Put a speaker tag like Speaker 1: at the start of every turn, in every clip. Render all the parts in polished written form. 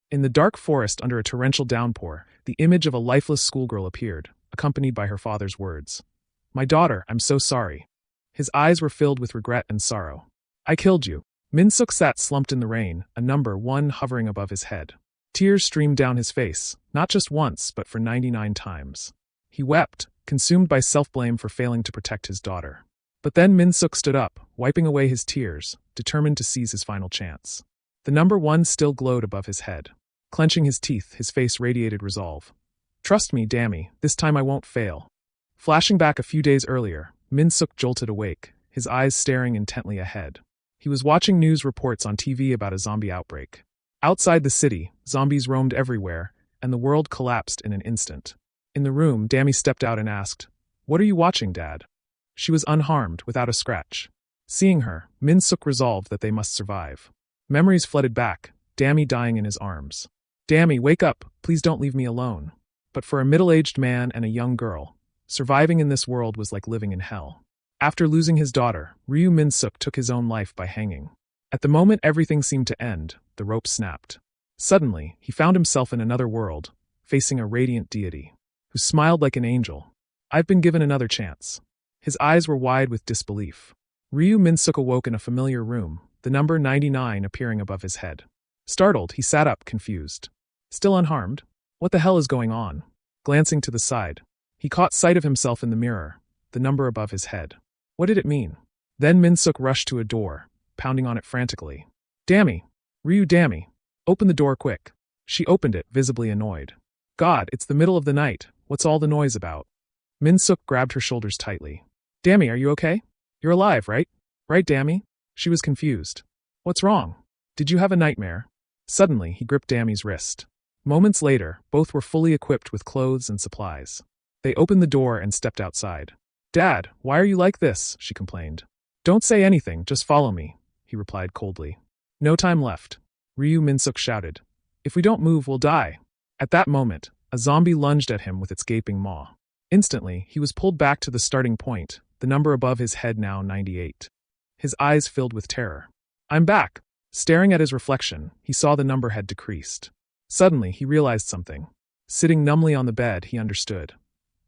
Speaker 1: In the dark forest under a torrential downpour, the image of a lifeless schoolgirl appeared, accompanied by her father's words. "My daughter, I'm so sorry." His eyes were filled with regret and sorrow. "I killed you." Min-suk sat slumped in the rain, a number 1 hovering above his head. Tears streamed down his face, not just once but for 99 times. He wept, consumed by self-blame for failing to protect his daughter. But then Min-suk stood up, wiping away his tears, determined to seize his final chance. The number 1 still glowed above his head. Clenching his teeth, his face radiated resolve. "Trust me, Dammy, this time I won't fail." Flashing back a few days earlier, Min-suk jolted awake, his eyes staring intently ahead. He was watching news reports on TV about a zombie outbreak. Outside the city, zombies roamed everywhere, and the world collapsed in an instant. In the room, Dammy stepped out and asked, "What are you watching, Dad?" She was unharmed, without a scratch. Seeing her, Min-suk resolved that they must survive. Memories flooded back, Dammy dying in his arms. "Dammy, wake up, please don't leave me alone." But for a middle-aged man and a young girl, surviving in this world was like living in hell. After losing his daughter, Ryu Min-suk took his own life by hanging. At the moment everything seemed to end, the rope snapped. Suddenly, he found himself in another world, facing a radiant deity, who smiled like an angel. "I've been given another chance." His eyes were wide with disbelief. Ryu Min-suk awoke in a familiar room, the number 99 appearing above his head. Startled, he sat up, confused. Still unharmed? What the hell is going on? Glancing to the side, he caught sight of himself in the mirror, the number above his head. What did it mean? Then Min-suk rushed to a door, pounding on it frantically. "Dammy! Ryu, Dammy! Open the door quick." She opened it, visibly annoyed. "God, it's the middle of the night, what's all the noise about?" Min-suk grabbed her shoulders tightly. "Dammy, are you okay? You're alive, right? Right, Dammy?" She was confused. "What's wrong? Did you have a nightmare?" Suddenly, he gripped Dammy's wrist. Moments later, both were fully equipped with clothes and supplies. They opened the door and stepped outside. "Dad, why are you like this?" she complained. "Don't say anything, just follow me," he replied coldly. "No time left," Ryu Min-suk shouted. "If we don't move, we'll die." At that moment, a zombie lunged at him with its gaping maw. Instantly, he was pulled back to the starting point, the number above his head now 98. His eyes filled with terror. "I'm back." Staring at his reflection, he saw the number had decreased. Suddenly, he realized something. Sitting numbly on the bed, he understood.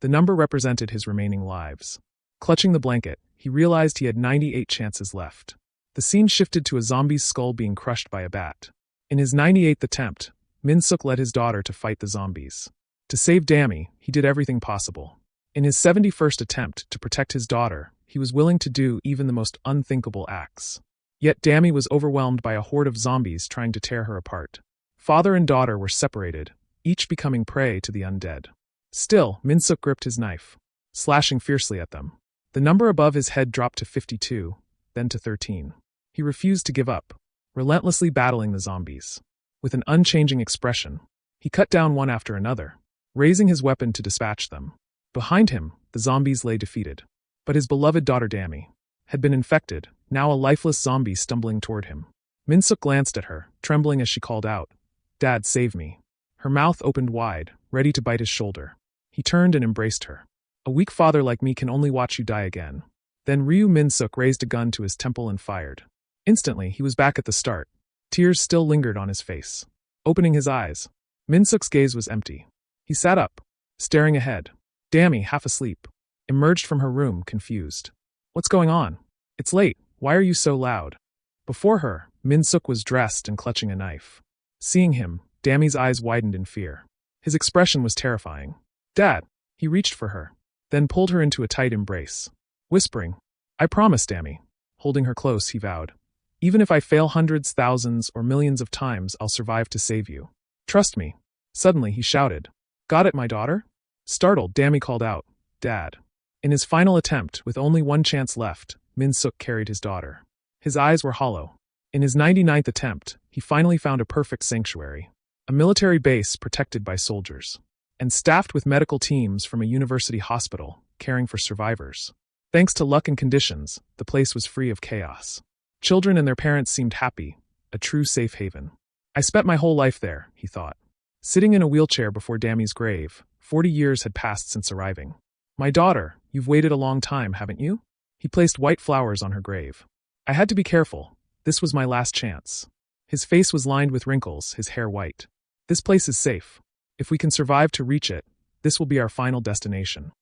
Speaker 1: The number represented his remaining lives. Clutching the blanket, he realized he had 98 chances left. The scene shifted to a zombie's skull being crushed by a bat. In his 98th attempt, Min-suk led his daughter to fight the zombies. To save Dammy, he did everything possible. In his 71st attempt to protect his daughter, he was willing to do even the most unthinkable acts. Yet Dammy was overwhelmed by a horde of zombies trying to tear her apart. Father and daughter were separated, each becoming prey to the undead. Still, Min-suk gripped his knife, slashing fiercely at them. The number above his head dropped to 52, then to 13. He refused to give up, relentlessly battling the zombies. With an unchanging expression, he cut down one after another, raising his weapon to dispatch them. Behind him, the zombies lay defeated. But his beloved daughter Dammy had been infected, now a lifeless zombie stumbling toward him. Min-suk glanced at her, trembling as she called out, "Dad, save me." Her mouth opened wide, ready to bite his shoulder. He turned and embraced her. "A weak father like me can only watch you die again." Then Ryu Min-suk raised a gun to his temple and fired. Instantly, he was back at the start. Tears still lingered on his face. Opening his eyes, Min-suk's gaze was empty. He sat up, staring ahead. Dammy, half asleep, emerged from her room, confused. "What's going on? It's late, why are you so loud?" Before her, Min-suk was dressed and clutching a knife. Seeing him, Dammy's eyes widened in fear. His expression was terrifying. "Dad!" He reached for her, then pulled her into a tight embrace. Whispering, "I promise, Dammy." Holding her close, he vowed, "Even if I fail hundreds, thousands, or millions of times, I'll survive to save you. Trust me." Suddenly, he shouted, "Got it, my daughter?" Startled, Dammy called out, "Dad." In his final attempt, with only one chance left, Min-suk carried his daughter. His eyes were hollow. In his 99th attempt, he finally found a perfect sanctuary. A military base protected by soldiers, and staffed with medical teams from a university hospital, caring for survivors. Thanks to luck and conditions, the place was free of chaos. Children and their parents seemed happy, a true safe haven. "I spent my whole life there," he thought. Sitting in a wheelchair before Dammy's grave, 40 years had passed since arriving. "My daughter, you've waited a long time, haven't you?" He placed white flowers on her grave. "I had to be careful. This was my last chance." His face was lined with wrinkles, his hair white. This place is safe. If we can survive to reach it, this will be our final destination.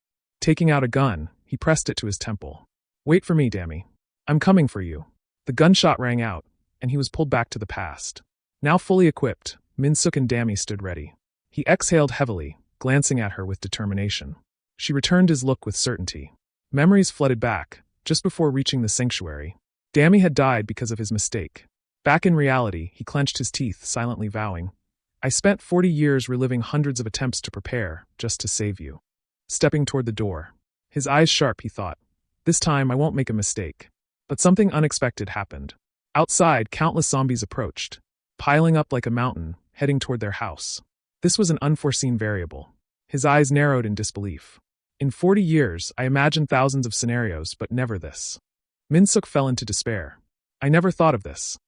Speaker 1: Taking out a gun, he pressed it to his temple. Wait for me, Dammy. I'm coming for you. The gunshot rang out, and he was pulled back to the past. Now fully equipped, Min-suk and Dammy stood ready. He exhaled heavily, glancing at her with determination. She returned his look with certainty. Memories flooded back, just before reaching the sanctuary. Dammy had died because of his mistake. Back in reality, he clenched his teeth, silently vowing, I spent 40 years reliving hundreds of attempts to prepare, just to save you. Stepping toward the door. His eyes sharp, he thought. This time I won't make a mistake. But something unexpected happened. Outside, countless zombies approached, piling up like a mountain, heading toward their house. This was an unforeseen variable. His eyes narrowed in disbelief. In 40 years, I imagined thousands of scenarios, but never this. Min-suk fell into despair. I never thought of this.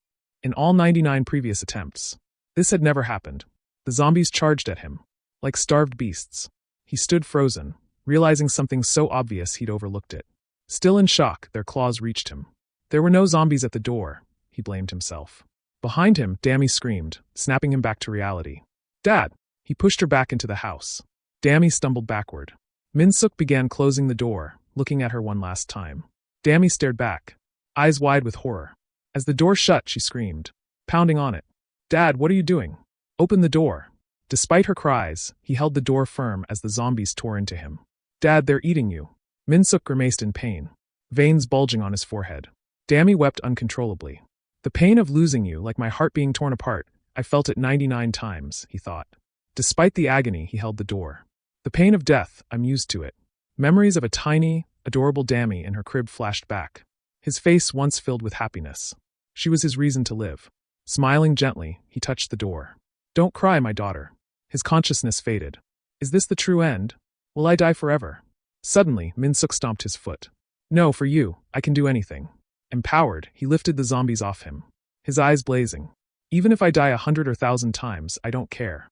Speaker 1: In all 99 previous attempts, this had never happened. The zombies charged at him, like starved beasts. He stood frozen, realizing something so obvious he'd overlooked it. Still in shock, their claws reached him. There were no zombies at the door, he blamed himself. Behind him, Dammy screamed, snapping him back to reality. Dad! He pushed her back into the house. Dammy stumbled backward. Min-suk began closing the door, looking at her one last time. Dammy stared back, eyes wide with horror. As the door shut, she screamed, pounding on it. Dad, what are you doing? Open the door. Despite her cries, he held the door firm as the zombies tore into him. Dad, they're eating you. Min-suk grimaced in pain, veins bulging on his forehead. Dammy wept uncontrollably. The pain of losing you, like my heart being torn apart, I felt it 99 times, he thought. Despite the agony, he held the door. The pain of death, I'm used to it. Memories of a tiny, adorable Dammy in her crib flashed back. His face once filled with happiness. She was his reason to live. Smiling gently, he touched the door. Don't cry, my daughter. His consciousness faded. Is this the true end? Will I die forever? Suddenly, Min-suk stomped his foot. No, for you, I can do anything. Empowered, he lifted the zombies off him. His eyes blazing. Even if I die 100 or 1,000 times, I don't care.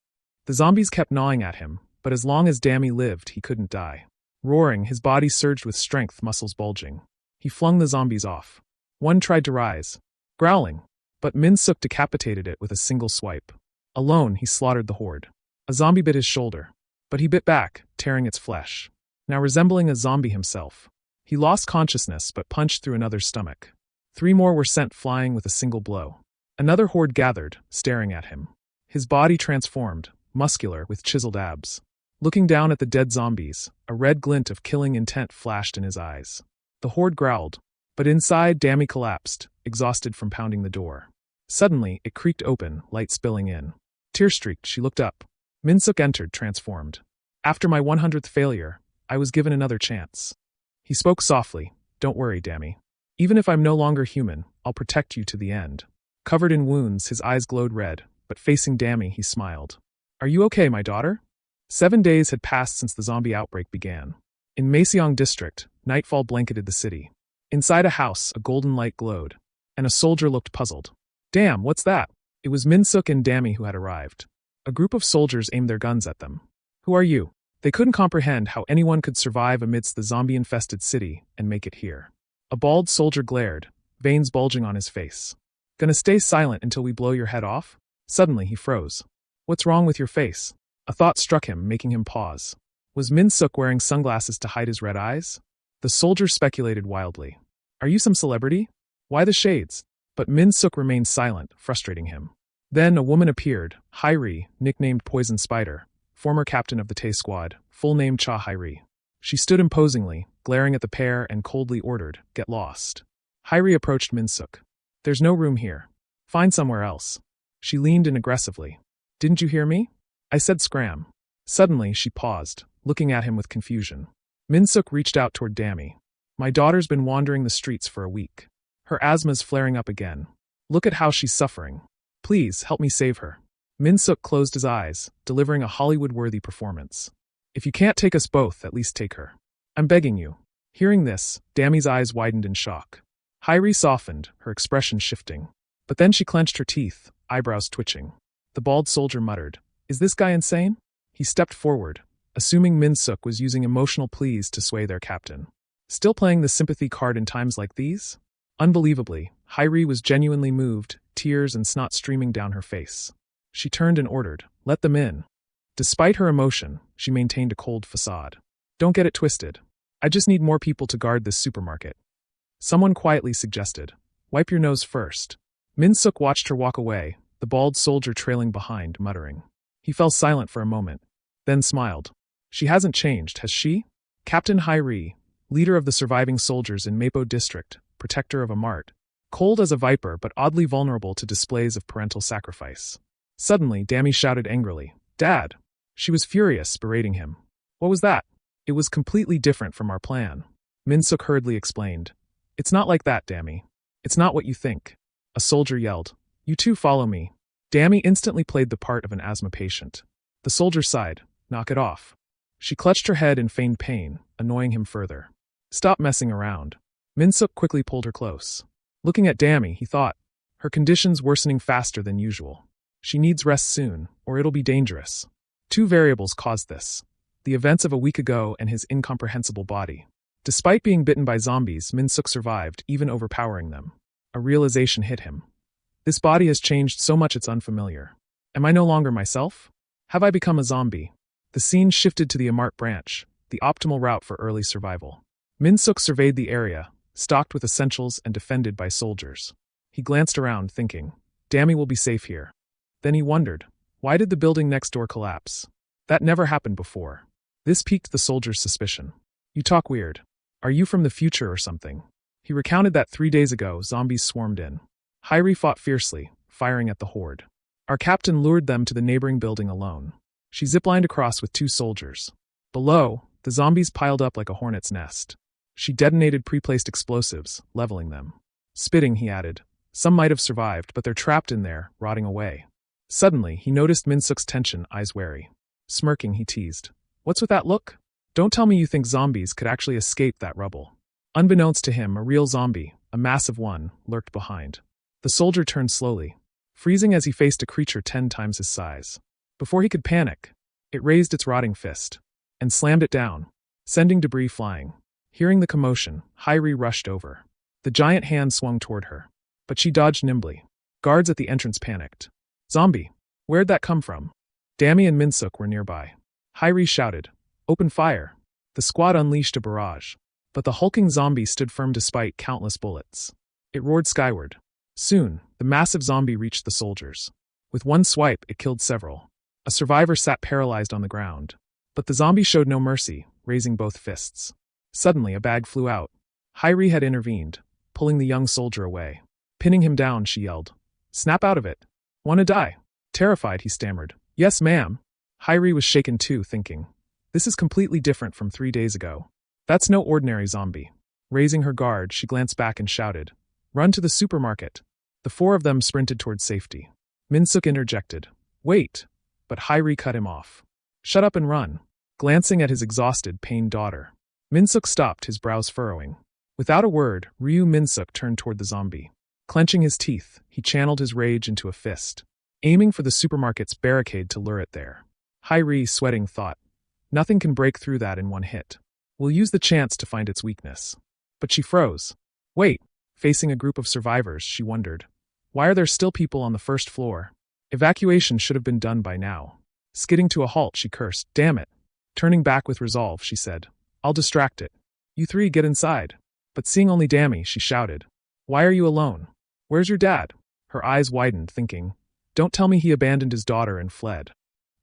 Speaker 1: The zombies kept gnawing at him, but as long as Dammy lived, he couldn't die. Roaring, his body surged with strength, muscles bulging. He flung the zombies off. One tried to rise, growling, but Min-suk decapitated it with a single swipe. Alone, he slaughtered the horde. A zombie bit his shoulder, but he bit back, tearing its flesh. Now resembling a zombie himself. He lost consciousness but punched through another's stomach. 3 more were sent flying with a single blow. Another horde gathered, staring at him. His body transformed, muscular with chiseled abs. Looking down at the dead zombies, a red glint of killing intent flashed in his eyes. The horde growled, but inside Dammy collapsed, exhausted from pounding the door. Suddenly, it creaked open, light spilling in. Tear-streaked, she looked up. Min-suk entered, transformed. After my 100th failure, I was given another chance. He spoke softly, Don't worry, Dammy. Even if I'm no longer human, I'll protect you to the end. Covered in wounds, his eyes glowed red, but facing Dammy, he smiled. Are you okay, my daughter? 7 days had passed since the zombie outbreak began. In Maeseong district, nightfall blanketed the city. Inside a house, a golden light glowed, and a soldier looked puzzled. Damn, what's that? It was Min-suk and Dammy who had arrived. A group of soldiers aimed their guns at them. Who are you? They couldn't comprehend how anyone could survive amidst the zombie-infested city and make it here. A bald soldier glared, veins bulging on his face. Gonna stay silent until we blow your head off? Suddenly he froze. What's wrong with your face? A thought struck him, making him pause. Was Min-suk wearing sunglasses to hide his red eyes? The soldier speculated wildly. Are you some celebrity? Why the shades? But Min-suk remained silent, frustrating him. Then a woman appeared, Hairi, nicknamed Poison Spider, former captain of the Tae Squad, full name Cha Hairi. She stood imposingly, glaring at the pair and coldly ordered, Get lost. Hairi approached Min-suk. There's no room here. Find somewhere else. She leaned in aggressively. Didn't you hear me? I said scram. Suddenly, she paused, looking at him with confusion. Min-suk reached out toward Dammy. My daughter's been wandering the streets for a week. Her asthma's flaring up again. Look at how she's suffering. Please, help me save her. Min-suk closed his eyes, delivering a Hollywood-worthy performance. If you can't take us both, at least take her. I'm begging you. Hearing this, Dammy's eyes widened in shock. Hairi softened, her expression shifting. But then she clenched her teeth, eyebrows twitching. The bald soldier muttered, Is this guy insane? He stepped forward, assuming Min-suk was using emotional pleas to sway their captain. Still playing the sympathy card in times like these? Unbelievably, Hairi was genuinely moved, tears and snot streaming down her face. She turned and ordered, Let them in. Despite her emotion, she maintained a cold facade. Don't get it twisted. I just need more people to guard this supermarket. Someone quietly suggested. Wipe your nose first. Min-suk watched her walk away, the bald soldier trailing behind, muttering. He fell silent for a moment, then smiled. She hasn't changed, has she? Captain Hai-ri, leader of the surviving soldiers in Mapo district, protector of a mart. Cold as a viper but oddly vulnerable to displays of parental sacrifice. Suddenly, Dammy shouted angrily, Dad! She was furious, berating him. What was that? It was completely different from our plan. Min-suk hurriedly explained. It's not like that, Dammy. It's not what you think. A soldier yelled. You two follow me. Dammy instantly played the part of an asthma patient. The soldier sighed. Knock it off. She clutched her head in feigned pain, annoying him further. Stop messing around. Min-suk quickly pulled her close. Looking at Dammy, he thought. Her condition's worsening faster than usual. She needs rest soon, or it'll be dangerous. Two variables caused this. The events of a week ago and his incomprehensible body. Despite being bitten by zombies, Min-suk survived, even overpowering them. A realization hit him. This body has changed so much it's unfamiliar. Am I no longer myself? Have I become a zombie? The scene shifted to the Amart branch, the optimal route for early survival. Min-suk surveyed the area, stocked with essentials and defended by soldiers. He glanced around, thinking, Dammy will be safe here. Then he wondered, why did the building next door collapse? That never happened before. This piqued the soldier's suspicion. You talk weird. Are you from the future or something? He recounted that 3 days ago, zombies swarmed in. Hai-ri fought fiercely, firing at the horde. Our captain lured them to the neighboring building alone. She ziplined across with 2 soldiers. Below, the zombies piled up like a hornet's nest. She detonated pre-placed explosives, leveling them. Spitting, he added. Some might have survived, but they're trapped in there, rotting away. Suddenly, he noticed Min-suk's tension, eyes wary. Smirking, he teased. What's with that look? Don't tell me you think zombies could actually escape that rubble. Unbeknownst to him, a real zombie, a massive one, lurked behind. The soldier turned slowly, freezing as he faced a creature 10 times his size. Before he could panic, it raised its rotting fist and slammed it down, sending debris flying. Hearing the commotion, Hai-ri rushed over. The giant hand swung toward her, but she dodged nimbly. Guards at the entrance panicked. Zombie! Where'd that come from? Dammy and Min-suk were nearby. Hai-ri shouted, Open fire! The squad unleashed a barrage, but the hulking zombie stood firm despite countless bullets. It roared skyward. Soon, the massive zombie reached the soldiers. With one swipe, it killed several. A survivor sat paralyzed on the ground. But the zombie showed no mercy, raising both fists. Suddenly, a bag flew out. Hai-ri had intervened, pulling the young soldier away. Pinning him down, she yelled. Snap out of it. Wanna die? Terrified, he stammered. Yes, ma'am. Hai-ri was shaken too, thinking. This is completely different from 3 days ago. That's no ordinary zombie. Raising her guard, she glanced back and shouted. Run to the supermarket. The 4 of them sprinted towards safety. Min-suk interjected. Wait. But Hai-ri cut him off. Shut up and run. Glancing at his exhausted, pained daughter. Min-suk stopped, his brows furrowing. Without a word, Ryu Min-suk turned toward the zombie. Clenching his teeth, he channeled his rage into a fist, aiming for the supermarket's barricade to lure it there. Hai-ri, sweating, thought. Nothing can break through that in one hit. We'll use the chance to find its weakness. But she froze. Wait. Facing a group of survivors, she wondered. Why are there still people on the first floor? Evacuation should have been done by now. Skidding to a halt, she cursed. Damn it. Turning back with resolve, she said. I'll distract it. You 3 get inside. But seeing only Dammy, she shouted. Why are you alone? Where's your dad? Her eyes widened, thinking. Don't tell me he abandoned his daughter and fled.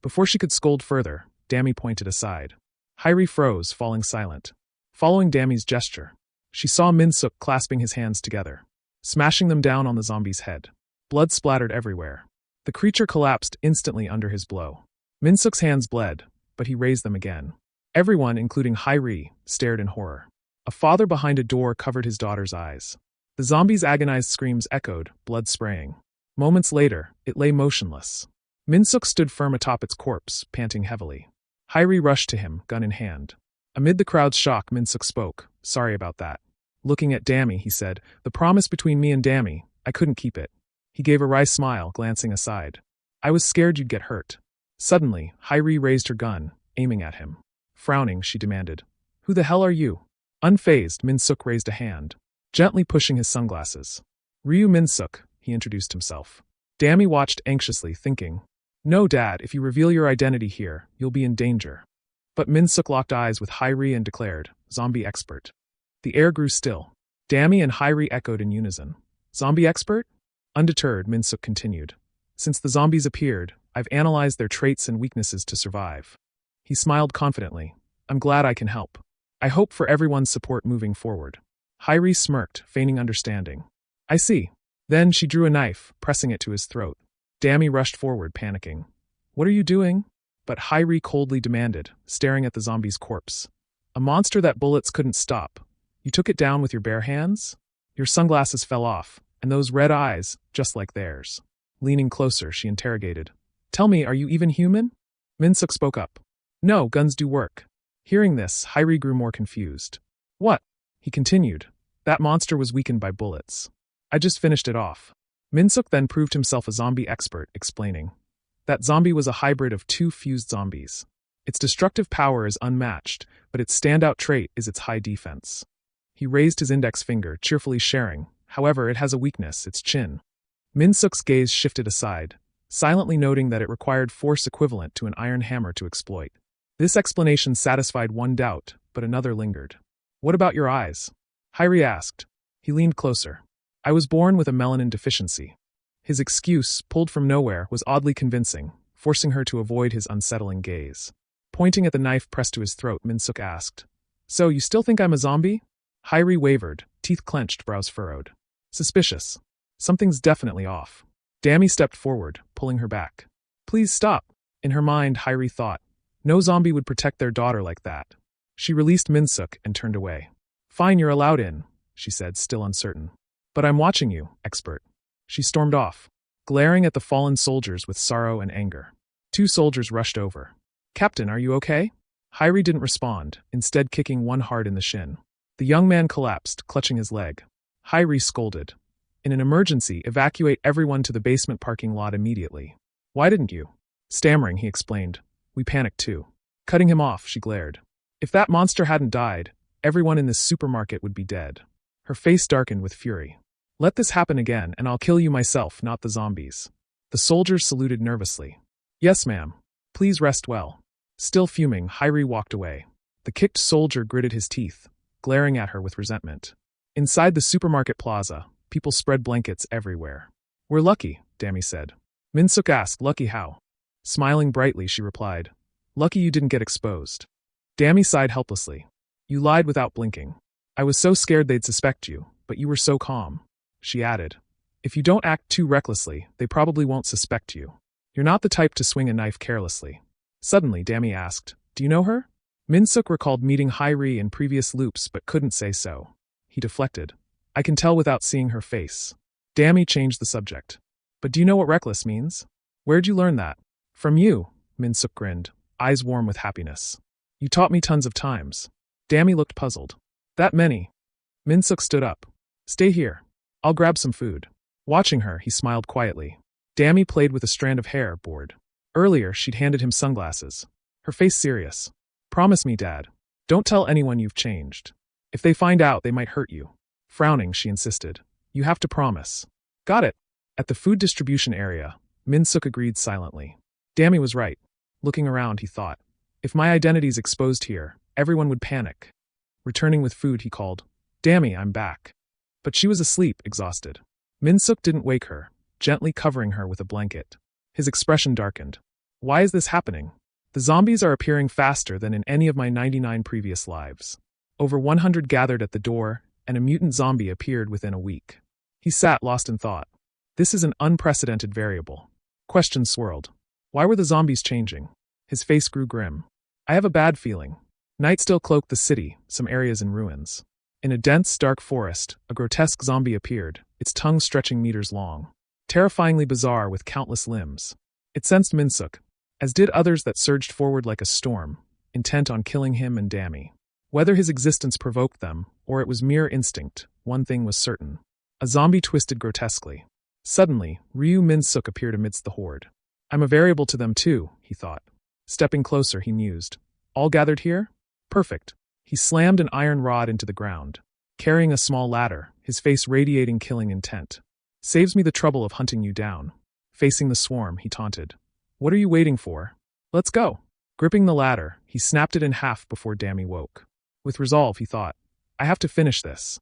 Speaker 1: Before she could scold further, Dammy pointed aside. Hai-ri froze, falling silent. Following Dammy's gesture, she saw Min-suk clasping his hands together, smashing them down on the zombie's head. Blood splattered everywhere. The creature collapsed instantly under his blow. Min-suk's hands bled, but he raised them again. Everyone, including Hai-ri, stared in horror. A father behind a door covered his daughter's eyes. The zombie's agonized screams echoed, blood spraying. Moments later, it lay motionless. Min-suk stood firm atop its corpse, panting heavily. Hai-ri rushed to him, gun in hand. Amid the crowd's shock, Min-suk spoke. Sorry about that. Looking at Dammy, he said, the promise between me and Dammy, I couldn't keep it. He gave a wry smile, glancing aside. I was scared you'd get hurt. Suddenly, Hai-ri raised her gun, aiming at him. Frowning, she demanded. Who the hell are you? Unfazed, Min-suk raised a hand, gently pushing his sunglasses. Ryu Min-suk, he introduced himself. Dammy watched anxiously, thinking. No, Dad, if you reveal your identity here, you'll be in danger. But Minsuk locked eyes with Hairi and declared, zombie expert. The air grew still. Dami and Hairi echoed in unison. Zombie expert? Undeterred, Minsuk continued. Since the zombies appeared, I've analyzed their traits and weaknesses to survive. He smiled confidently. I'm glad I can help. I hope for everyone's support moving forward. Hairi smirked, feigning understanding. I see. Then she drew a knife, pressing it to his throat. Dami rushed forward, panicking. What are you doing? But Hairi coldly demanded, staring at the zombie's corpse. A monster that bullets couldn't stop. You took it down with your bare hands? Your sunglasses fell off, and those red eyes, just like theirs. Leaning closer, she interrogated. Tell me, are you even human? Minsuk spoke up. No, guns do work. Hearing this, Hairi grew more confused. What? He continued. That monster was weakened by bullets. I just finished it off. Minsuk then proved himself a zombie expert, explaining. That zombie was a hybrid of two fused zombies. Its destructive power is unmatched, but its standout trait is its high defense. He raised his index finger, cheerfully sharing. However, it has a weakness, its chin. Minsuk's gaze shifted aside, silently noting that it required force equivalent to an iron hammer to exploit. This explanation satisfied one doubt, but another lingered. What about your eyes? Hairi asked. He leaned closer. I was born with a melanin deficiency. His excuse, pulled from nowhere, was oddly convincing, forcing her to avoid his unsettling gaze. Pointing at the knife pressed to his throat, Minsuk asked, So, you still think I'm a zombie? Hairi wavered, teeth clenched, brows furrowed. Suspicious. Something's definitely off. Dami stepped forward, pulling her back. Please stop. In her mind, Hairi thought. No zombie would protect their daughter like that. She released Minsuk and turned away. Fine, you're allowed in, she said, still uncertain. But I'm watching you, expert. She stormed off, glaring at the fallen soldiers with sorrow and anger. Two soldiers rushed over. Captain, are you okay? Hairi didn't respond, instead kicking one hard in the shin. The young man collapsed, clutching his leg. Hairi scolded. In an emergency, evacuate everyone to the basement parking lot immediately. Why didn't you? Stammering, he explained. We panicked too. Cutting him off, she glared. If that monster hadn't died, everyone in this supermarket would be dead. Her face darkened with fury. Let this happen again, and I'll kill you myself, not the zombies. The soldiers saluted nervously. Yes, ma'am. Please rest well. Still fuming, Hairi walked away. The kicked soldier gritted his teeth, glaring at her with resentment. Inside the supermarket plaza, people spread blankets everywhere. We're lucky, Dami said. Minsuk asked, lucky how? Smiling brightly, she replied. Lucky you didn't get exposed. Dami sighed helplessly. You lied without blinking. I was so scared they'd suspect you, but you were so calm. She added. If you don't act too recklessly, they probably won't suspect you. You're not the type to swing a knife carelessly. Suddenly, Dami asked, Do you know her? Minsuk recalled meeting Hairi in previous loops but couldn't say so. He deflected. I can tell without seeing her face. Dami changed the subject. But do you know what reckless means? Where'd you learn that? From you, Minsuk grinned, eyes warm with happiness. You taught me tons of times. Dami looked puzzled. That many? Minsuk stood up. Stay here. I'll grab some food. Watching her, he smiled quietly. Dami played with a strand of hair, bored. Earlier, she'd handed him sunglasses. Her face serious. Promise me, Dad. Don't tell anyone you've changed. If they find out, they might hurt you. Frowning, she insisted. You have to promise. Got it. At the food distribution area, Minsuk agreed silently. Dami was right. Looking around, he thought. If my identity's exposed here, everyone would panic. Returning with food, he called. Dami, I'm back. But she was asleep, exhausted. Minsuk didn't wake her, gently covering her with a blanket. His expression darkened. Why is this happening? The zombies are appearing faster than in any of my 99 previous lives. Over 100 gathered at the door, and a mutant zombie appeared within a week. He sat lost in thought. This is an unprecedented variable. Questions swirled. Why were the zombies changing? His face grew grim. I have a bad feeling. Night still cloaked the city, some areas in ruins. In a dense, dark forest, a grotesque zombie appeared, its tongue stretching meters long. Terrifyingly bizarre with countless limbs. It sensed Minsuk, as did others that surged forward like a storm, intent on killing him and Dami. Whether his existence provoked them, or it was mere instinct, one thing was certain. A zombie twisted grotesquely. Suddenly, Ryu Minsuk appeared amidst the horde. I'm a variable to them too, he thought. Stepping closer, he mused. All gathered here? Perfect. He slammed an iron rod into the ground. Carrying a small ladder, his face radiating killing intent. Saves me the trouble of hunting you down. Facing the swarm, he taunted. What are you waiting for? Let's go. Gripping the ladder, he snapped it in half before Dammy woke. With resolve, he thought, I have to finish this.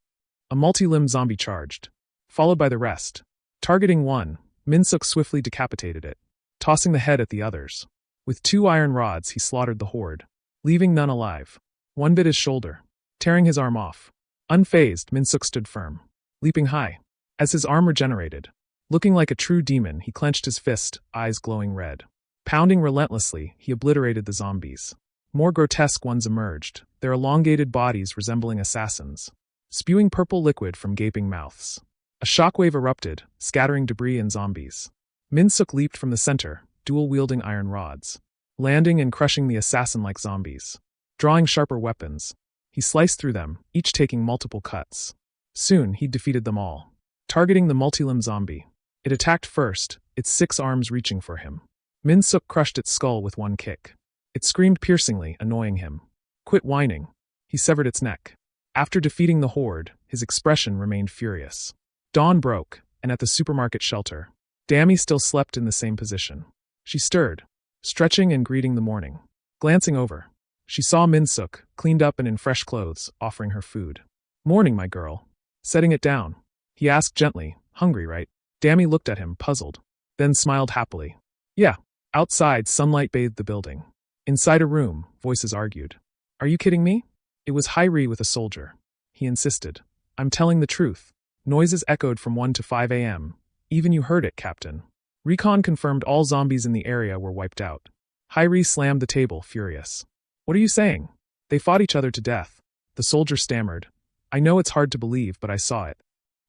Speaker 1: A multi-limbed zombie charged, followed by the rest. Targeting one, Minsuk swiftly decapitated it, tossing the head at the others. With 2 iron rods, he slaughtered the horde, leaving none alive. One bit his shoulder, tearing his arm off. Unfazed, Minsuk stood firm, leaping high. As his arm regenerated, looking like a true demon, he clenched his fist, eyes glowing red. Pounding relentlessly, he obliterated the zombies. More grotesque ones emerged, their elongated bodies resembling assassins, spewing purple liquid from gaping mouths. A shockwave erupted, scattering debris and zombies. Minsuk leaped from the center, dual-wielding iron rods, landing and crushing the assassin-like zombies. Drawing sharper weapons, he sliced through them, each taking multiple cuts. Soon, he defeated them all. Targeting the multi-limbed zombie, it attacked first, its 6 arms reaching for him. Minsuk crushed its skull with one kick. It screamed piercingly, annoying him. Quit whining. He severed its neck. After defeating the horde, his expression remained furious. Dawn broke, and at the supermarket shelter, Dammy still slept in the same position. She stirred, stretching and greeting the morning. Glancing over, she saw Minsuk, cleaned up and in fresh clothes, offering her food. Morning, my girl. Setting it down, he asked gently, hungry, right? Dammy looked at him, puzzled, then smiled happily. Yeah. Outside, sunlight bathed the building. Inside a room, voices argued. Are you kidding me? It was Hyri with a soldier. He insisted. I'm telling the truth. Noises echoed from 1 to 5 a.m. Even you heard it, Captain. Recon confirmed all zombies in the area were wiped out. Hyri slammed the table, furious. What are you saying? They fought each other to death. The soldier stammered. I know it's hard to believe, but I saw it.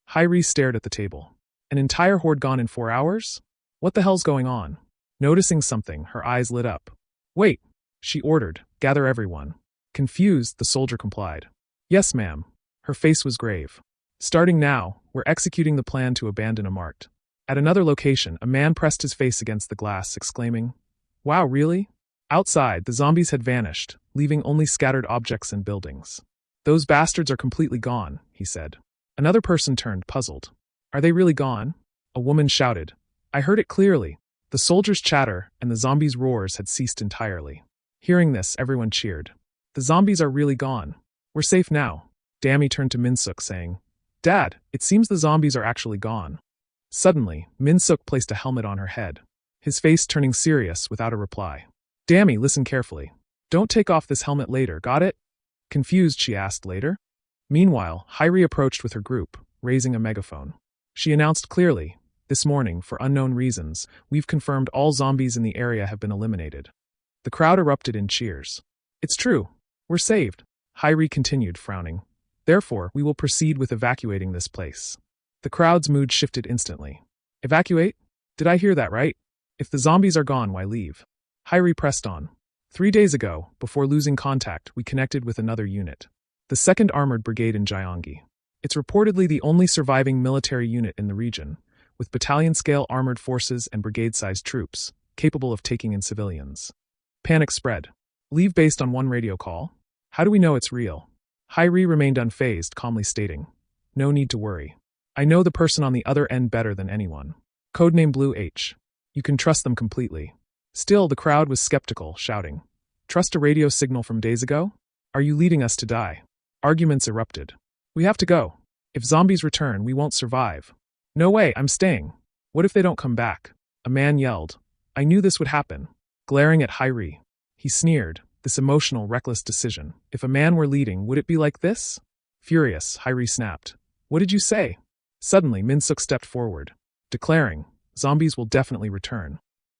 Speaker 1: Hyri stared at the table. An entire horde gone in 4 hours? What the hell's going on? Noticing something, her eyes lit up. Wait, she ordered, gather everyone. Confused, the soldier complied. Yes, ma'am. Her face was grave. Starting now, we're executing the plan to abandon a mart. At another location, a man pressed his face against the glass, exclaiming, Wow, really? Outside, the zombies had vanished, leaving only scattered objects and buildings. Those bastards are completely gone, he said. Another person turned, puzzled. Are they really gone? A woman shouted. I heard it clearly. The soldiers' chatter and the zombies' roars had ceased entirely. Hearing this, everyone cheered. The zombies are really gone. We're safe now. Dammy turned to Minsuk, saying, Dad, it seems the zombies are actually gone. Suddenly, Minsuk placed a helmet on her head, his face turning serious without a reply. Dammy, listen carefully. Don't take off this helmet later, got it? Confused, she asked later. Meanwhile, Hyri approached with her group, raising a megaphone. She announced clearly, This morning, for unknown reasons, we've confirmed all zombies in the area have been eliminated. The crowd erupted in cheers. It's true. We're saved. Hyri continued, frowning. Therefore, we will proceed with evacuating this place. The crowd's mood shifted instantly. Evacuate? Did I hear that right? If the zombies are gone, why leave? Hyri pressed on. 3 days ago, before losing contact, we connected with another unit. The 2nd Armored Brigade in Gyeonggi. It's reportedly the only surviving military unit in the region, with battalion-scale armored forces and brigade-sized troops, capable of taking in civilians. Panic spread. Leave based on one radio call? How do we know it's real? Hyri remained unfazed, calmly stating, No need to worry. I know the person on the other end better than anyone. Codename Blue H. You can trust them completely. Still, the crowd was skeptical, shouting, Trust a radio signal from days ago? Are you leading us to die? Arguments erupted. We have to go. If zombies return, we won't survive. No way, I'm staying. What if they don't come back? A man yelled. I knew this would happen. Glaring at Hyri, he sneered, this emotional, reckless decision. If a man were leading, would it be like this? Furious, Hyri snapped. What did you say? Suddenly, Minsuk stepped forward, declaring, Zombies will definitely return.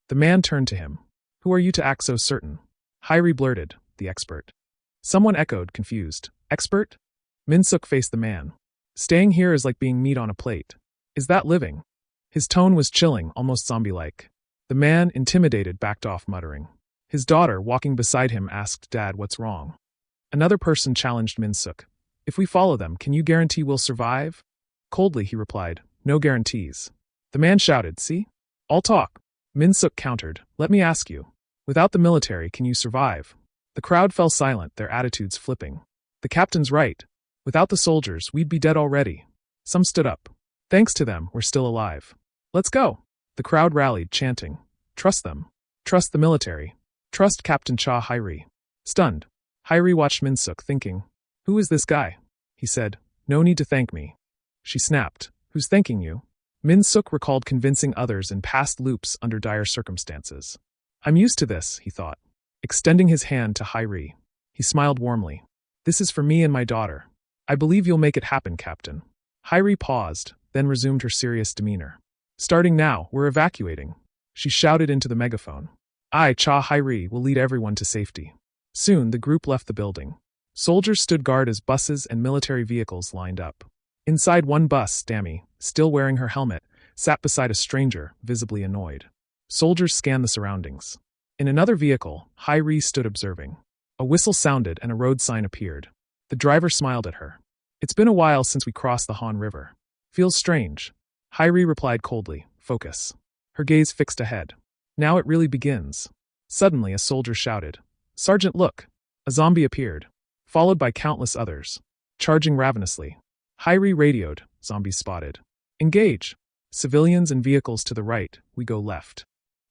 Speaker 1: The man turned to him. Who are you to act so certain? Hyri blurted, the expert. Someone echoed, confused. Expert? Minsuk faced the man. Staying here is like being meat on a plate. Is that living? His tone was chilling, almost zombie-like. The man, intimidated, backed off, muttering. His daughter, walking beside him, asked, Dad, what's wrong? Another person challenged Minsuk. If we follow them, can you guarantee we'll survive? Coldly, he replied, No guarantees. The man shouted, See? All talk. Minsuk countered, Let me ask you. Without the military, can you survive? The crowd fell silent, their attitudes flipping. The captain's right. Without the soldiers, we'd be dead already. Some stood up. Thanks to them, we're still alive. Let's go. The crowd rallied, chanting, Trust them. Trust the military. Trust Captain Cha Hairi. Stunned, Hairi watched Minsuk, thinking, "Who is this guy?" He said, "No need to thank me." She snapped, "Who's thanking you?" Minsuk recalled convincing others in past loops under dire circumstances. "I'm used to this," he thought, extending his hand to Hairi. He smiled warmly. "This is for me and my daughter. I believe you'll make it happen, Captain." Hairi paused, then resumed her serious demeanor. "Starting now, we're evacuating." She shouted into the megaphone. "I, Cha Hairi, will lead everyone to safety." Soon, the group left the building. Soldiers stood guard as buses and military vehicles lined up. Inside one bus, Dami, still wearing her helmet, sat beside a stranger, visibly annoyed. Soldiers scanned the surroundings. In another vehicle, Hairi stood observing. A whistle sounded and a road sign appeared. The driver smiled at her. "It's been a while since we crossed the Han River. Feels strange." Hairi replied coldly, "Focus." Her gaze fixed ahead. "Now it really begins." Suddenly a soldier shouted, "Sergeant, look!" A zombie appeared, followed by countless others, charging ravenously. Hairi radioed, "Zombies spotted. Engage! Civilians and vehicles to the right, we go left."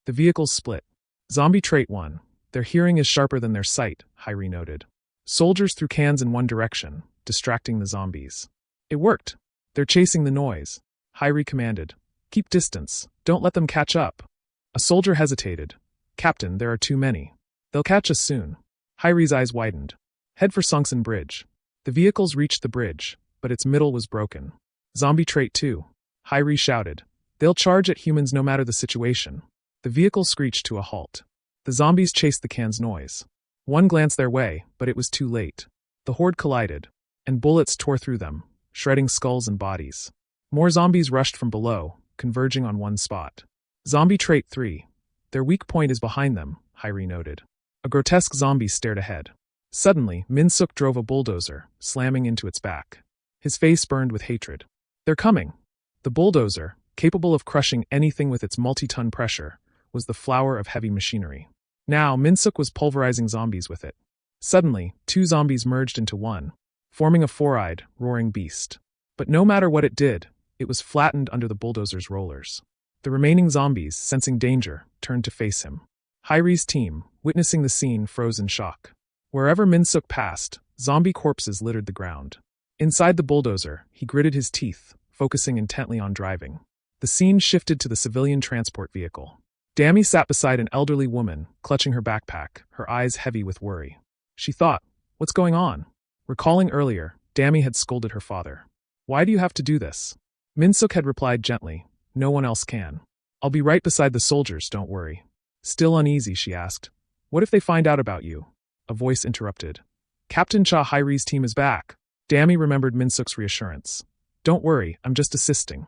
Speaker 1: The vehicles split. Zombie trait 1. Their hearing is sharper than their sight, Hairi noted. Soldiers threw cans in one direction, distracting the zombies. "It worked. They're chasing the noise." Hairi commanded, "Keep distance, don't let them catch up." A soldier hesitated. "Captain, there are too many. They'll catch us soon." Hairi's eyes widened. "Head for Songsan Bridge." The vehicles reached the bridge, but its middle was broken. "Zombie trait 2. Hairi shouted. "They'll charge at humans no matter the situation." The vehicle screeched to a halt. The zombies chased the can's noise. One glanced their way, but it was too late. The horde collided, and bullets tore through them, shredding skulls and bodies. More zombies rushed from below, converging on one spot. Zombie trait 3. Their weak point is behind them, Hairi noted. A grotesque zombie stared ahead. Suddenly, Minsuk drove a bulldozer, slamming into its back. His face burned with hatred. "They're coming." The bulldozer, capable of crushing anything with its multi-ton pressure, was the flower of heavy machinery. Now, Minsuk was pulverizing zombies with it. Suddenly, 2 zombies merged into one, forming a 4-eyed, roaring beast. But no matter what it did, it was flattened under the bulldozer's rollers. The remaining zombies, sensing danger, turned to face him. Hairi's team, witnessing the scene, froze in shock. Wherever Minsuk passed, zombie corpses littered the ground. Inside the bulldozer, he gritted his teeth, focusing intently on driving. The scene shifted to the civilian transport vehicle. Dami sat beside an elderly woman, clutching her backpack, her eyes heavy with worry. She thought, "What's going on?" Recalling earlier, Dami had scolded her father. "Why do you have to do this?" Minsuk had replied gently, "No one else can. I'll be right beside the soldiers, don't worry." Still uneasy, she asked, "What if they find out about you?" A voice interrupted. "Captain Cha Hairi's team is back." Dami remembered Minsuk's reassurance. "Don't worry, I'm just assisting."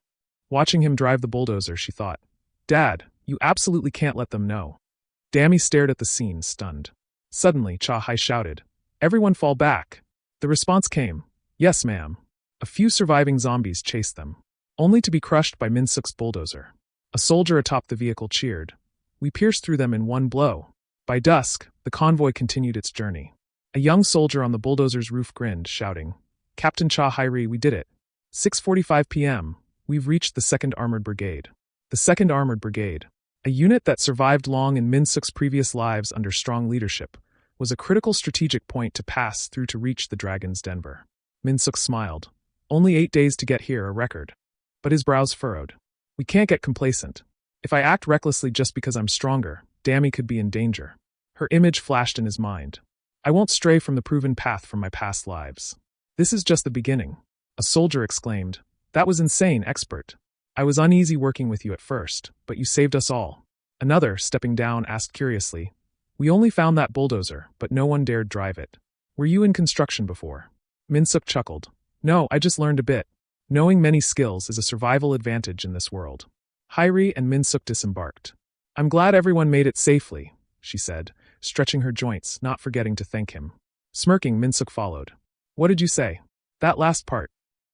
Speaker 1: Watching him drive the bulldozer, she thought, "Dad, you absolutely can't let them know." Dami stared at the scene, stunned. Suddenly, Cha Hai shouted, "Everyone fall back." The response came, "Yes, ma'am." A few surviving zombies chased them, only to be crushed by Minsuk's bulldozer. A soldier atop the vehicle cheered, "We pierced through them in one blow." By dusk, the convoy continued its journey. A young soldier on the bulldozer's roof grinned, shouting, "Captain Cha Hairi, we did it. 6:45 p.m., we've reached the 2nd Armored Brigade." The 2nd Armored Brigade, a unit that survived long in Minsuk's previous lives under strong leadership, was a critical strategic point to pass through to reach the Dragon's Denver. Minsuk smiled. "Only 8 days to get here, a record." But his brows furrowed. "We can't get complacent. If I act recklessly just because I'm stronger, Dami could be in danger." Her image flashed in his mind. "I won't stray from the proven path from my past lives." "This is just the beginning." A soldier exclaimed, "That was insane, expert. I was uneasy working with you at first, but you saved us all." Another, stepping down, asked curiously, "We only found that bulldozer, but no one dared drive it. Were you in construction before?" Minsuk chuckled. "No, I just learned a bit. Knowing many skills is a survival advantage in this world." Hairi and Minsuk disembarked. "I'm glad everyone made it safely," she said, stretching her joints, not forgetting to thank him. Smirking, Minsuk followed. "What did you say?" "That last part."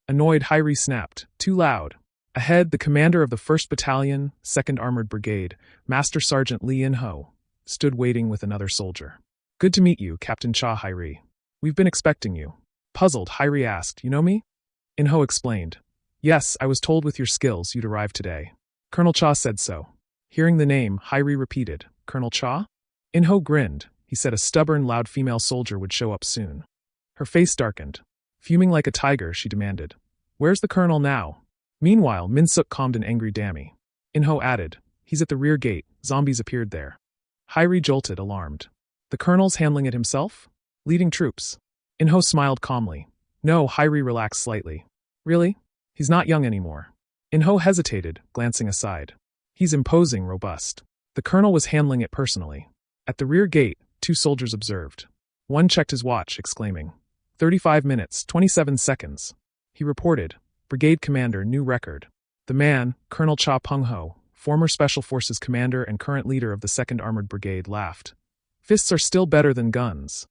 Speaker 1: Annoyed, Hairi snapped, "Too loud." Ahead, the commander of the 1st Battalion, 2nd Armored Brigade, Master Sergeant Lee In-ho, stood waiting with another soldier. "Good to meet you, Captain Cha Hairi. We've been expecting you." Puzzled, Hairi asked, "You know me?" In-ho explained. "Yes, I was told with your skills you'd arrive today. Colonel Cha said so." Hearing the name, Hairi repeated, Colonel Cha? In-ho grinned. He said a stubborn, loud female soldier would show up soon. Her face darkened. Fuming like a tiger, she demanded, "Where's the colonel now?" Meanwhile, Min-suk calmed an angry Dammy. In-ho added, "He's at the rear gate. Zombies appeared there." Hyri jolted, alarmed. "The colonel's handling it himself? Leading troops?" In-ho smiled calmly. "No," Hyri relaxed slightly. "Really? He's not young anymore." In-ho hesitated, glancing aside. "He's imposing, robust. The colonel was handling it personally." At the rear gate, 2 soldiers observed. One checked his watch, exclaiming, 35 minutes, 27 seconds. He reported, "Brigade Commander, new record." The man, Colonel Cha Pung-ho, former Special Forces commander and current leader of the 2nd Armored Brigade, laughed. "Fists are still better than guns."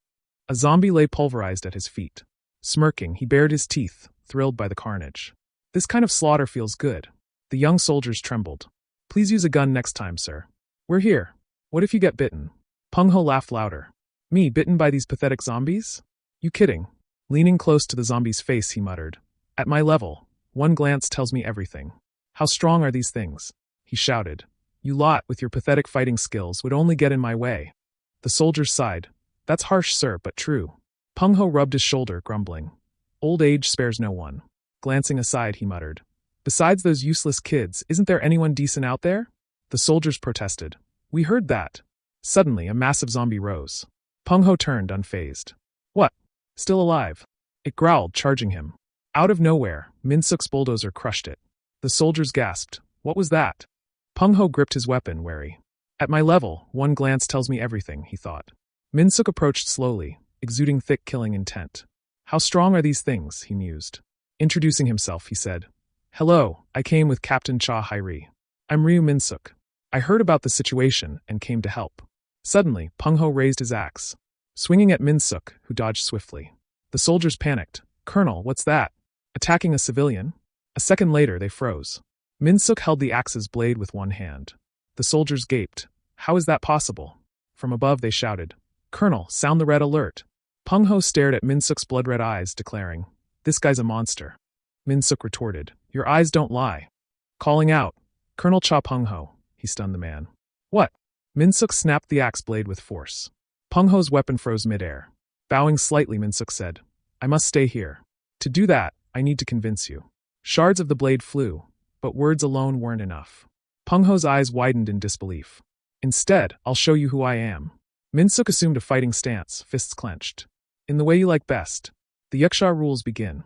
Speaker 1: A zombie lay pulverized at his feet. Smirking, he bared his teeth, thrilled by the carnage. "This kind of slaughter feels good." The young soldiers trembled. "Please use a gun next time, sir. We're here. What if you get bitten?" Pung-ho laughed louder. "Me, bitten by these pathetic zombies? You kidding?" Leaning close to the zombie's face, he muttered, "At my level, one glance tells me everything. How strong are these things?" He shouted. "You lot, with your pathetic fighting skills, would only get in my way." The soldiers sighed. "That's harsh, sir, but true." Pung-ho rubbed his shoulder, grumbling. "Old age spares no one." Glancing aside, he muttered, "Besides those useless kids, isn't there anyone decent out there?" The soldiers protested. "We heard that." Suddenly, a massive zombie rose. Pung-ho turned, unfazed. "What? Still alive?" It growled, charging him. Out of nowhere, Min-suk's bulldozer crushed it. The soldiers gasped. "What was that?" Pung-ho gripped his weapon, wary. "At my level, one glance tells me everything," he thought. Min-suk approached slowly, exuding thick, killing intent. "How strong are these things?" he mused. Introducing himself, he said, "Hello, I came with Captain Cha Hyri. I'm Ryu Min-suk. I heard about the situation and came to help." Suddenly, Pung-ho raised his axe, swinging at Min-suk, who dodged swiftly. The soldiers panicked. "Colonel, what's that? Attacking a civilian?" A second later, they froze. Min-suk held the axe's blade with one hand. The soldiers gaped. "How is that possible?" From above, they shouted, "Colonel, sound the red alert." Pung-ho stared at Min-suk's blood-red eyes, declaring, "This guy's a monster." Min-suk retorted, "Your eyes don't lie." Calling out, "Colonel Cha Pung-ho," he stunned the man. "What?" Min-suk snapped the axe blade with force. Pung-ho's weapon froze midair. Bowing slightly, Min-suk said, "I must stay here. To do that, I need to convince you." Shards of the blade flew, but words alone weren't enough. Pung-ho's eyes widened in disbelief. "Instead, I'll show you who I am." Min-suk assumed a fighting stance, fists clenched. "In the way you like best. The Yuksha rules begin."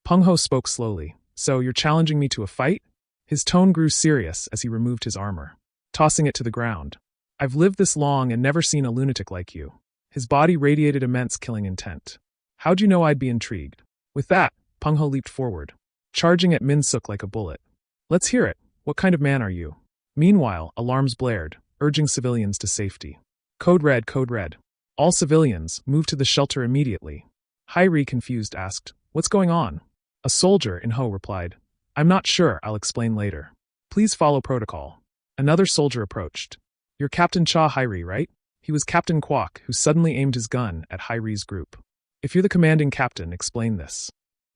Speaker 1: Pung-ho spoke slowly. "So, you're challenging me to a fight?" His tone grew serious as he removed his armor, tossing it to the ground. "I've lived this long and never seen a lunatic like you." His body radiated immense killing intent. "How'd you know I'd be intrigued?" With that, Pung-ho leaped forward, charging at Min-suk like a bullet. "Let's hear it. What kind of man are you?" Meanwhile, alarms blared, urging civilians to safety. Code red, code red. All civilians, move to the shelter immediately. Hyri, confused, asked, "What's going on?" A soldier, In-ho, replied, "I'm not sure, I'll explain later. Please follow protocol." Another soldier approached. "You're Captain Cha Hyri, right?" He was Captain Kwok, who suddenly aimed his gun at Hyri's group. "If you're the commanding captain, explain this."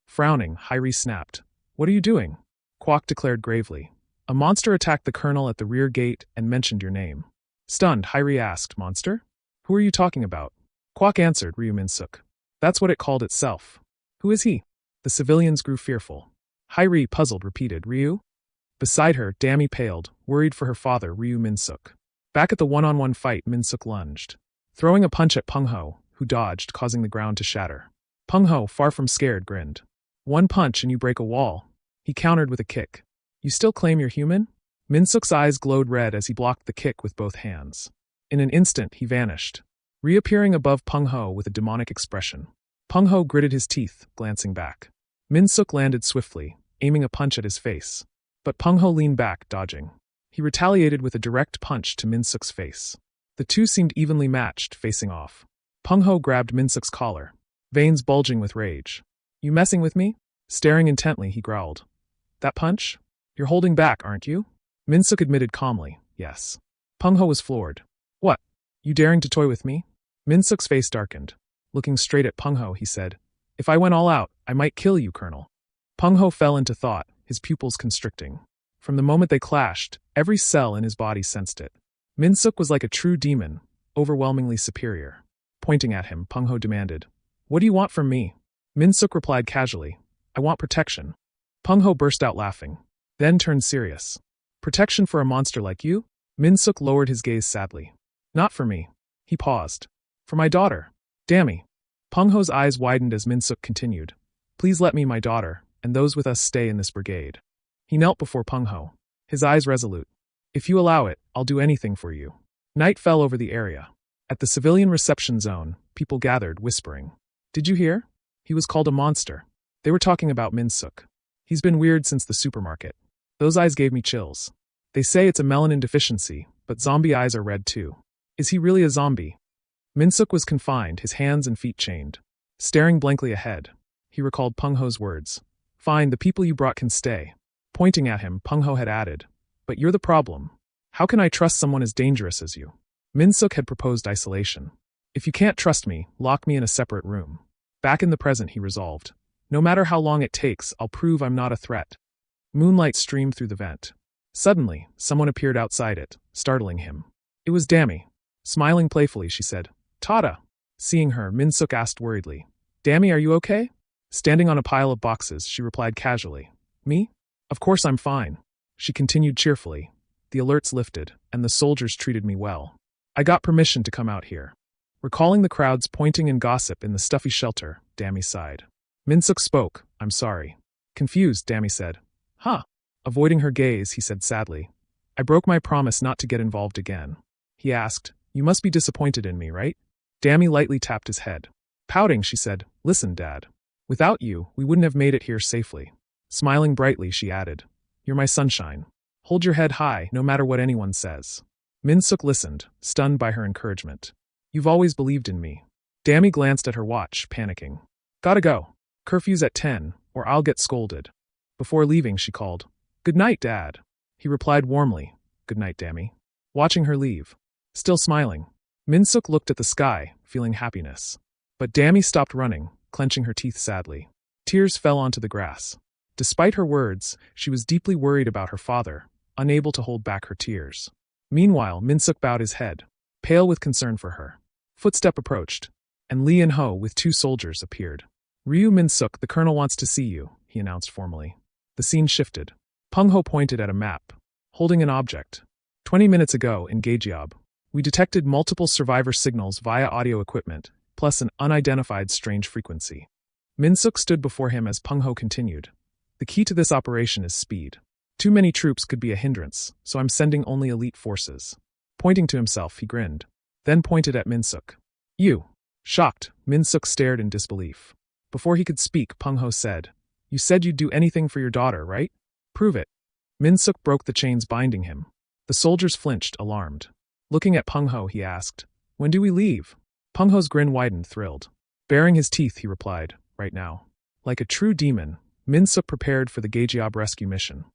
Speaker 1: Frowning, Hyri snapped. "What are you doing?" Kwok declared gravely. "A monster attacked the colonel at the rear gate and mentioned your name." Stunned, Hyri asked, "Monster? Who are you talking about?" Kwok answered, "Ryu Min-suk. That's what it called itself." "Who is he?" The civilians grew fearful. Hyri, puzzled, repeated, "Ryu?" Beside her, Dammy paled, worried for her father, Ryu Min-suk. Back at the one-on-one fight, Min-suk lunged, throwing a punch at Pung-ho, who dodged, causing the ground to shatter. Pung-ho, far from scared, grinned. "One punch and you break a wall." He countered with a kick. "You still claim you're human?" Min-suk's eyes glowed red as he blocked the kick with both hands. In an instant, he vanished, reappearing above Pung-ho with a demonic expression. Pung-ho gritted his teeth, glancing back. Min-suk landed swiftly, aiming a punch at his face. But Pung-ho leaned back, dodging. He retaliated with a direct punch to Min-suk's face. The two seemed evenly matched, facing off. Pung-ho grabbed Min-suk's collar, veins bulging with rage. "You messing with me?" Staring intently, he growled. "That punch? You're holding back, aren't you?" Min-suk admitted calmly, "Yes." Pung-ho was floored. "What? You daring to toy with me?" Min-suk's face darkened. Looking straight at Pung-ho, he said, "If I went all out, I might kill you, Colonel." Pung-ho fell into thought, his pupils constricting. From the moment they clashed, every cell in his body sensed it. Minsuk was like a true demon, overwhelmingly superior. Pointing at him, Peng Ho demanded, "What do you want from me?" Minsuk replied casually, "I want protection." Peng Ho burst out laughing, then turned serious. "Protection for a monster like you?" Minsuk lowered his gaze sadly. "Not for me." He paused. "For my daughter. Dammy." Peng Ho's eyes widened as Minsuk continued, "Please let me, my daughter, and those with us stay in this brigade." He knelt before Peng Ho, his eyes resolute. "If you allow it, I'll do anything for you." Night fell over the area. At the civilian reception zone, people gathered, whispering. "Did you hear? He was called a monster." They were talking about Minsuk. "He's been weird since the supermarket. Those eyes gave me chills. They say it's a melanin deficiency, but zombie eyes are red too. Is he really a zombie?" Minsuk was confined, his hands and feet chained. Staring blankly ahead, he recalled Peng Ho's words. "Fine, the people you brought can stay." Pointing at him, Peng Ho had added, "But you're the problem. How can I trust someone as dangerous as you?" Minsuk had proposed isolation. "If you can't trust me, lock me in a separate room." Back in the present, he resolved. "No matter how long it takes, I'll prove I'm not a threat." Moonlight streamed through the vent. Suddenly, someone appeared outside it, startling him. It was Dammy. Smiling playfully, she said, "Tada." Seeing her, Minsuk asked worriedly, "Dammy, are you okay?" Standing on a pile of boxes, she replied casually, "Me? Of course I'm fine." She continued cheerfully, "The alerts lifted, and the soldiers treated me well. I got permission to come out here." Recalling the crowd's pointing and gossip in the stuffy shelter, Dammy sighed. Minsuk spoke, "I'm sorry." Confused, Dammy said, "Huh." Avoiding her gaze, he said sadly, "I broke my promise not to get involved again." He asked, "You must be disappointed in me, right?" Dammy lightly tapped his head. Pouting, she said, "Listen, Dad. Without you, we wouldn't have made it here safely." Smiling brightly, she added, "You're my sunshine. Hold your head high, no matter what anyone says." Minsuk listened, stunned by her encouragement. "You've always believed in me." Dammy glanced at her watch, panicking. "Gotta go. Curfew's at 10, or I'll get scolded." Before leaving, she called, "Good night, Dad." He replied warmly, "Good night, Dammy." Watching her leave. Still smiling, Minsuk looked at the sky, feeling happiness. But Dammy stopped running, clenching her teeth sadly. Tears fell onto the grass. Despite her words, she was deeply worried about her father, unable to hold back her tears. Meanwhile, Minsuk bowed his head, pale with concern for her. Footstep approached, and Li and Ho with 2 soldiers appeared. "Ryu Minsuk, the colonel wants to see you," he announced formally. The scene shifted. Peng Ho pointed at a map, holding an object. 20 minutes ago, in Gaejeob, we detected multiple survivor signals via audio equipment, plus an unidentified strange frequency. Minsuk stood before him as Peng Ho continued. "The key to this operation is speed. Too many troops could be a hindrance, so I'm sending only elite forces." Pointing to himself, he grinned, then pointed at Minsuk. "You." Shocked, Minsuk stared in disbelief. Before he could speak, Peng Ho said, "You said you'd do anything for your daughter, right? Prove it." Minsuk broke the chains binding him. The soldiers flinched, alarmed. Looking at Peng Ho, he asked, "When do we leave?" Peng Ho's grin widened, thrilled. Baring his teeth, he replied, "Right now." Like a true demon, Minsuk prepared for the Gaejeob rescue mission.